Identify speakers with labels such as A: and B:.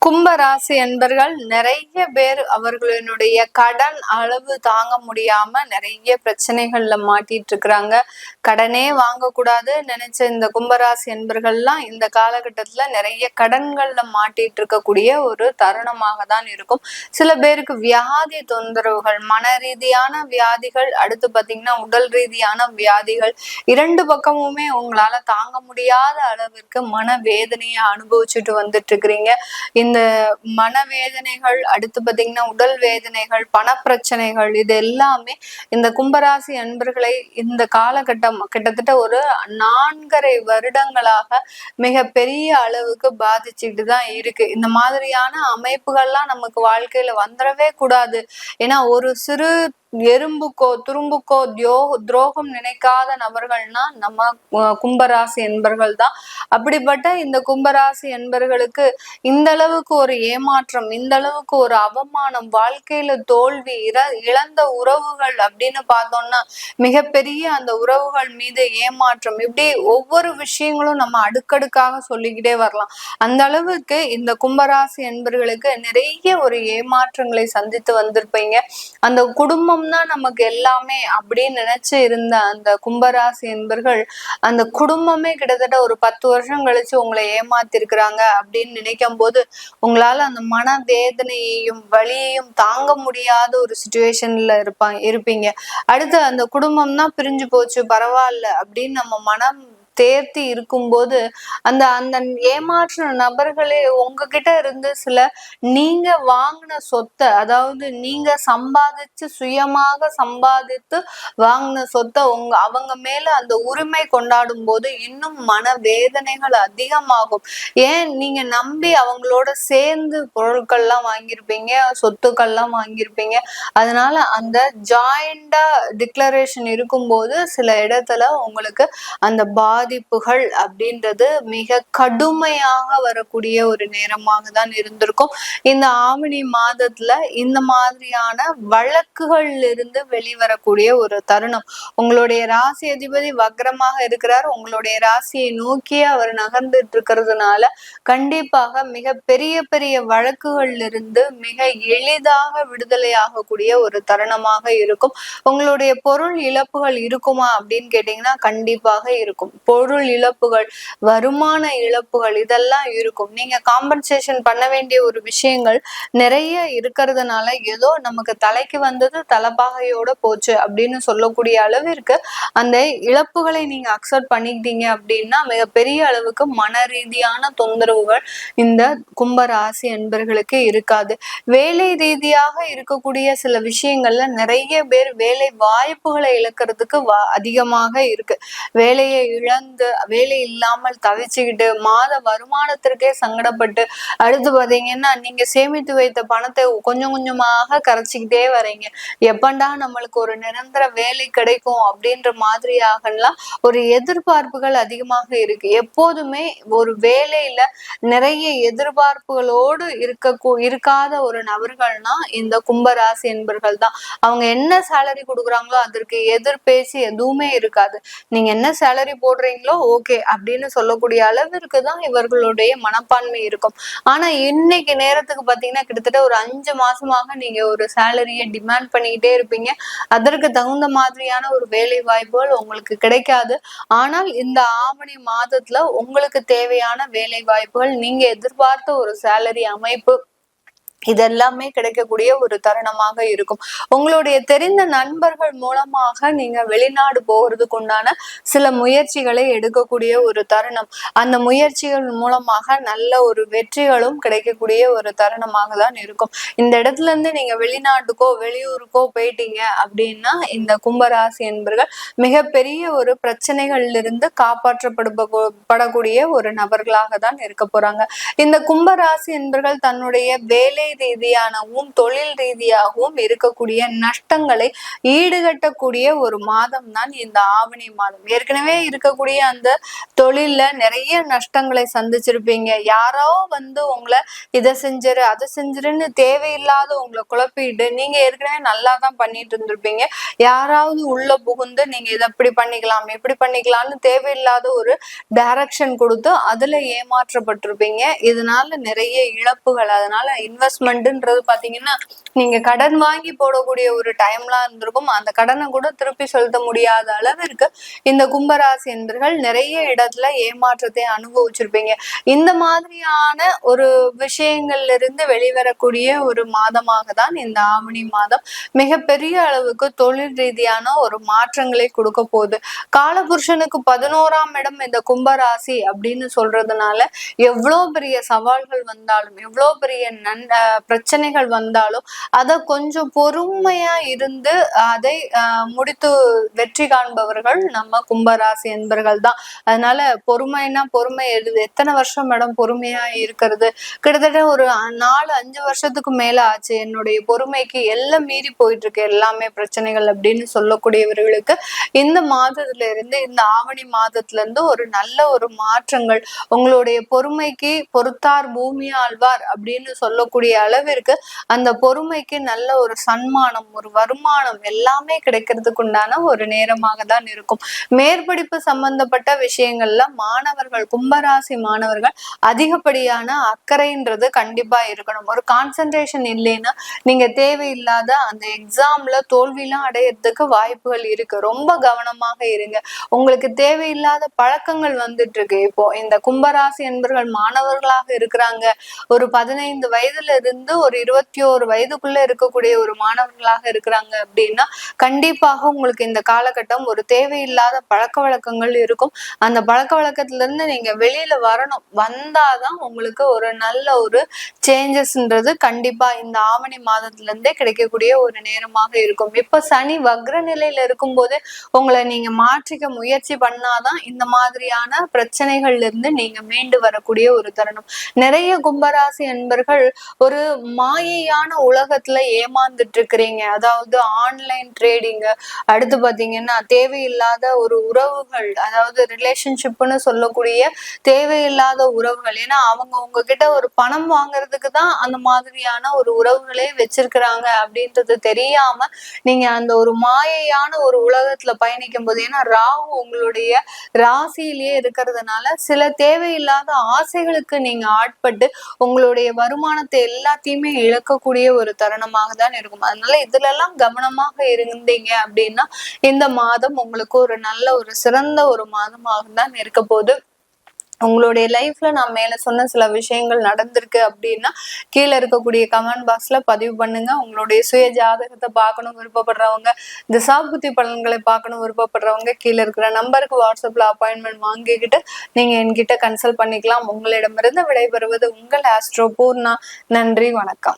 A: கும்பராசி என்பர்கள் நிறைய பேர் அவர்களுடைய கடன் அளவு தாங்க முடியாம நிறைய பிரச்சனைகள்ல மாட்டிட்டு இருக்கிறாங்க. கடனே வாங்கக்கூடாது நினைச்ச இந்த கும்பராசி என்பர்கள்லாம் இந்த காலகட்டத்துல நிறைய கடன்கள்ல மாட்டிட்டு இருக்கக்கூடிய ஒரு தருணமாக தான் இருக்கும். சில பேருக்கு வியாதி தொந்தரவுகள், மன ரீதியான வியாதிகள், அடுத்து பாத்தீங்கன்னா உடல் ரீதியான வியாதிகள், இரண்டு பக்கமுமே உங்களால தாங்க முடியாத அளவிற்கு மன வேதனையை அனுபவிச்சுட்டு வந்துட்டு இருக்கிறீங்க. இந்த மனவேதனைகள், அடுத்து பாத்தீங்கன்னா உடல் வேதனைகள், பணப்பிரச்சனைகள், இது எல்லாமே இந்த கும்பராசி அன்பர்களை இந்த காலகட்டம் கிட்டத்தட்ட ஒரு 4.5 வருடங்களாக மிக பெரிய அளவுக்கு பாதிச்சுட்டு தான் இருக்கு. இந்த மாதிரியான அமைப்புகள்லாம் நமக்கு வாழ்க்கையில வந்துடவே கூடாது. ஏன்னா ஒரு சிறு எறும்புக்கோ துரும்புக்கோ துரோகம் நினைக்காத நபர்கள்னா நம்ம கும்பராசி என்பர்கள் தான். அப்படிப்பட்ட இந்த கும்பராசி என்பர்களுக்கு இந்த அளவுக்கு ஒரு ஏமாற்றம், இந்த அளவுக்கு ஒரு அவமானம், வாழ்க்கையில தோல்வி, இழந்த உறவுகள் அப்படின்னு பார்த்தோம்னா மிகப்பெரிய அந்த உறவுகள் மீது ஏமாற்றம், இப்படி ஒவ்வொரு விஷயங்களும் நம்ம அடுக்கடுக்காக சொல்லிக்கிட்டே வரலாம். அந்த அளவுக்கு இந்த கும்பராசி என்பர்களுக்கு நிறைய ஒரு ஏமாற்றங்களை சந்தித்து வந்திருப்பீங்க. அந்த குடும்பம்னா நமக்கு எல்லாமே அப்படின்னு நினைச்சு இருந்த அந்த கும்பராசி என்பர்கள் அந்த குடும்பமே கிட்டத்தட்ட ஒரு 10 வருஷம் கழிச்சு உங்களை ஏமாத்திருக்கிறாங்க அப்படின்னு நினைக்கும் போது உங்களால அந்த மன வேதனையையும் வலியையும் தாங்க முடியாத ஒரு சுச்சுவேஷன்ல இருப்பீங்க. அடுத்து அந்த குடும்பம்னா பிரிஞ்சு போச்சு பரவாயில்ல அப்படின்னு நம்ம மனம் தேர்த்தி இருக்கும்போது அந்த அந்த ஏமாற்ற நபர்களே உங்ககிட்ட இருந்து சில நீங்க வாங்கின சொத்தை, அதாவது நீங்க சம்பாதிச்சு சுயமாக சம்பாதித்து வாங்கின சொத்தை அவங்க மேல அந்த உரிமை கொண்டாடும் போது இன்னும் மன வேதனைகள் அதிகமாகும். ஏன் நீங்க நம்பி அவங்களோட சேர்ந்து பொருட்கள்லாம் வாங்கியிருப்பீங்க, சொத்துக்கள்லாம் வாங்கியிருப்பீங்க. அதனால அந்த ஜாயிண்டா டிக்ளரேஷன் இருக்கும்போது சில இடத்துல உங்களுக்கு அந்த பாதிப்புகள் அப்படின்றது மிக கடுமையாக வரக்கூடிய ஒரு நேரமாக தான் இருந்திருக்கும். இந்த ஆவணி மாதத்துல இந்த மாதிரியான வழக்குகள்ல இருந்து வெளிவரக்கூடிய ஒரு தருணம். உங்களுடைய ராசி அதிபதி வக்ரமாக இருக்கிறார். உங்களுடைய ராசியை நோக்கியே அவர் நகர்ந்துட்டு இருக்கிறதுனால கண்டிப்பாக மிக பெரிய பெரிய வழக்குகள்ல இருந்து மிக எளிதாக விடுதலை ஆகக்கூடிய ஒரு தருணமாக இருக்கும். உங்களுடைய பொருள் இழப்புகள் இருக்குமா அப்படின்னு கேட்டீங்கன்னா கண்டிப்பாக இருக்கும். பொருள் இழப்புகள், வருமான இழப்புகள், இதெல்லாம் இருக்கும். நீங்க காம்பன்சேஷன் பண்ண வேண்டிய ஒரு விஷயங்கள் நிறைய இருக்கிறதுனால ஏதோ நமக்கு தலைக்கு வந்தது தலைப்பாகையோட போச்சு அப்படின்னு சொல்லக்கூடிய அளவிற்கு அந்த இழப்புகளை நீங்க அக்செப்ட் பண்ணிக்கிட்டீங்க அப்படின்னா மிகப்பெரிய அளவுக்கு மன ரீதியான தொந்தரவுகள் இந்த கும்பராசி என்பர்களுக்கு இருக்காது. வேலை ரீதியாக இருக்கக்கூடிய சில விஷயங்கள்ல நிறைய பேர் வேலை வாய்ப்புகளை இழக்கிறதுக்கு அதிகமாக இருக்கு. வேலையை இழந்து வேலை இல்லாமல் தவிச்சுக்கிட்டு மாத வருமானத்திற்கே சங்கடப்பட்டு அடுத்து பாத்தீங்கன்னா நீங்க சேமித்து வைத்த பணத்தை கொஞ்சம் கொஞ்சமாக கரைச்சிக்கிட்டே வரீங்க. எப்பண்டா நம்மளுக்கு ஒரு நிரந்தர வேலை கிடைக்கும் அப்படின்ற மாதிரியாகலாம் ஒரு எதிர்பார்ப்புகள் அதிகமாக இருக்கு. எப்போதுமே ஒரு வேலையில நிறைய எதிர்பார்ப்புகளோடு இருக்காத ஒரு நபர்கள்னா இந்த கும்பராசி என்பர்கள் தான். அவங்க என்ன சேலரி கொடுக்குறாங்களோ அதற்கு எதிர்பேசி எதுவுமே இருக்காது. நீங்க என்ன சேலரி போடுறீங்களோ ஓகே அப்படின்னு சொல்லக்கூடிய அளவிற்கு தான் இவர்களுடைய மனப்பான்மை இருக்கும். ஆனா இன்னைக்கு நேரத்துக்கு பாத்தீங்கன்னா கிட்டத்தட்ட ஒரு 5 மாசமாக நீங்க ஒரு சேலரியை டிமாண்ட் பண்ணிக்கிட்டே இருப்பீங்க. அதற்கு தகுந்த மாதிரியான ஒரு வேலை வாய்ப்புகள் உங்களுக்கு கிடைக்காது. ஆனால் இந்த ஆவணி மாதத்துல உங்களுக்கு தேவையான வேலை வாய்ப்புகள், நீங்க எதிர்பார்த்த ஒரு சேலரி அமைப்பு, இதெல்லாமே கிடைக்கக்கூடிய ஒரு தருணமாக இருக்கும். உங்களுடைய தெரிந்த நண்பர்கள் மூலமாக நீங்க வெளிநாடு போகிறதுக்கு உண்டான சில முயற்சிகளை எடுக்கக்கூடிய ஒரு தருணம். அந்த முயற்சிகள் மூலமாக நல்ல ஒரு வெற்றிகளும் கிடைக்கக்கூடிய ஒரு தருணமாக தான் இருக்கும். இந்த இடத்துல இருந்து நீங்க வெளிநாட்டுக்கோ வெளியூருக்கோ போயிட்டீங்க அப்படின்னா இந்த கும்பராசி என்பர்கள் மிகப்பெரிய ஒரு பிரச்சனைகள்ல இருந்து காப்பாற்றப்படக்கூடிய ஒரு நபர்களாக தான் இருக்க போறாங்க. இந்த கும்பராசி என்பர்கள் தன்னுடைய வேலை ரீதியானவும் தொழில் ரீதியாகவும் இருக்கக்கூடிய நஷ்டங்களை ஈடுகட்டக்கூடிய ஒரு மாதம் தான் இந்த ஆவணி மாதம். ஏற்கனவே இருக்கக்கூடிய அந்த தொழில்ல நிறைய நஷ்டங்களை சந்திச்சிருப்பீங்க. யாரோ உங்களை இதை செஞ்சிரு அதை செஞ்சிருன்னு தேவையில்லாத உங்களை குழப்பிட்டு நீங்க ஏற்கனவே நல்லா தான் பண்ணிட்டு இருந்திருப்பீங்க. யாராவது உள்ள புகுந்து நீங்க இதை இப்படி பண்ணிக்கலாம் எப்படி பண்ணிக்கலாம்னு தேவையில்லாத ஒரு டைரக்ஷன் கொடுத்து அதுல ஏமாற்றப்பட்டிருப்பீங்க. இதனால நிறைய இழப்புகள். அதனால இன்வெஸ்ட்மெண்ட்ன்றது பாத்தீங்கன்னா நீங்க கடன் வாங்கி போடக்கூடிய ஒரு டைம்லாம் இருந்திருக்கும். அந்த கடனை கூட திருப்பி செலுத்த முடியாத அளவிற்கு இந்த கும்பராசி என்பர்கள் நிறைய இடத்துல ஏமாற்றத்தை அனுபவிச்சிருப்பீங்க. இந்த மாதிரியான ஒரு விஷயங்கள்ல இருந்து வெளிவரக்கூடிய ஒரு மாதமாக தான் இந்த ஆவணி மாதம் மிகப்பெரிய அளவுக்கு தொழில் ரீதியான ஒரு மாற்றங்களை கொடுக்க போகுது. காலபுருஷனுக்கு 11ஆம் இடம் இந்த கும்பராசி அப்படின்னு சொல்றதுனால எவ்வளவு பெரிய சவால்கள் வந்தாலும் எவ்வளவு பெரிய பிரச்சனைகள் வந்தாலும் அதை கொஞ்சம் பொறுமையா இருந்து அதை முடித்து வெற்றி காண்பவர்கள் நம்ம கும்பராசி என்பர்கள் தான். அதனால பொறுமைனா பொறுமை எத்தனை வருஷம் மேடம் பொறுமையா இருக்கிறது? கிட்டத்தட்ட ஒரு 4-5 வருஷத்துக்கு மேல ஆச்சு. என்னுடைய பொறுமைக்கு எல்லாம் மீறி போயிட்டு இருக்கு எல்லாமே பிரச்சனைகள் அப்படின்னு சொல்லக்கூடியவர்களுக்கு இந்த மாதத்துல இருந்து இந்த ஆவணி மாதத்துல இருந்து ஒரு நல்ல ஒரு மாற்றங்கள், உங்களுடைய பொறுமைக்கு பொறுத்தார் பூமி ஆழ்வார் அப்படின்னு சொல்லக்கூடிய அளவிற்கு அந்த பொறுமைக்கு நல்ல ஒரு சன்மானம் ஒரு வருமானம் எல்லாமே கிடைக்கிறதுக்கு உண்டான ஒரு நேரமாக தான் இருக்கும். மேற்படிப்பு சம்பந்தப்பட்ட விஷயங்கள்ல மாணவர்கள் கும்பராசி மாணவர்கள் அதிகப்படியான அக்கறைன்றது கண்டிப்பா இருக்கணும். ஒரு கான்சென்ட்ரேஷன் இல்லைன்னா நீங்க தேவையில்லாத அந்த எக்ஸாம்ல தோல்வியெல்லாம் அடையறதுக்கு வாய்ப்புகள் இருக்கு. ரொம்ப கவனமாக இருங்க. உங்களுக்கு தேவையில்லாத பழக்கங்கள் வந்துட்டு இருக்கு. இப்போ இந்த கும்பராசி என்பர்கள் மாணவர்களாக இருக்கிறாங்க, ஒரு 15 வயதுல இருந்து ஒரு 21 வயதுக்குள்ள இருக்கக்கூடிய ஒரு மாணவர்களாக இருக்கிறாங்க அப்படின்னா கண்டிப்பாக உங்களுக்கு இந்த காலகட்டம் ஒரு தேவையில்லாத பழக்க வழக்கங்கள் இருக்கும். அந்த பழக்க வழக்கத்துல இருந்து நீங்க வெளியில வரணும். வந்தாதான் உங்களுக்கு ஒரு நல்ல ஒரு சேஞ்சஸ்ன்றது கண்டிப்பா இந்த ஆவணி மாதத்துல இருந்தே கிடைக்கக்கூடிய ஒரு நேரமாக இருக்கும். இப்ப சனி வக்ர நிலையில இருக்கும் போது உங்களை நீங்க மாற்றிக்க முயற்சி பண்ணாதான் இந்த மாதிரியான பிரச்சனைகள்ல இருந்து நீங்க மீண்டு வரக்கூடிய ஒரு தருணம். நிறைய கும்பராசி என்பர்கள் ஒரு மாயையான உலகத்துல ஏமாந்துட்டு இருக்கிறீங்க. அதாவது ஆன்லைன் ட்ரேடிங், அடுத்து பாத்தீங்கன்னா தேவையில்லாத ஒரு உறவுகள், அதாவது ரிலேஷன்ஷிப்னு சொல்லக்கூடிய தேவையில்லாத உறவுகள். ஏன்னா அவங்க உங்ககிட்ட ஒரு பணம் வாங்குறதுக்கு தான் அந்த மாதிரியான ஒரு உறவுகளே வச்சிருக்கிறாங்க அப்படின்றது தெரியாம நீங்க அந்த ஒரு மாயையான ஒரு உலகத்துல பயணிக்கும் போது, ஏன்னா ராகு உங்களுடைய ராசியிலேயே இருக்கிறதுனால சில தேவையில்லாத ஆசைகளுக்கு நீங்க ஆட்பட்டு உங்களுடைய வருமானத்தை எல்லாத்தையுமே இழக்கக்கூடிய ஒரு தருணமாக தான் இருக்கும். அதனால இதுல எல்லாம் கவனமாக இருந்தீங்க அப்படின்னா இந்த மாதம் உங்களுக்கு ஒரு நல்ல ஒரு சிறந்த ஒரு மாதமாக தான் இருக்க போகுது. உங்களுடைய லைஃப்ல நான் மேல சொன்ன சில விஷயங்கள் நடந்திருக்கு அப்படின்னா கீழே இருக்கக்கூடிய கமெண்ட் பாக்ஸ்ல பதிவு பண்ணுங்க. உங்களுடைய சுய ஜாதகத்தை பார்க்கணும் விருப்பப்படுறவங்க, திசாபுத்தி பலன்களை பார்க்கணும் விருப்பப்படுறவங்க கீழே இருக்கிற நம்பருக்கு வாட்ஸ்அப்ல அப்பாயின்மெண்ட் வாங்கிக்கிட்டு நீங்க என்கிட்ட கன்சல்ட் பண்ணிக்கலாம். உங்களிடமிருந்து விடைபெறுவது உங்கள் ஆஸ்ட்ரோ பூர்ணா. நன்றி, வணக்கம்.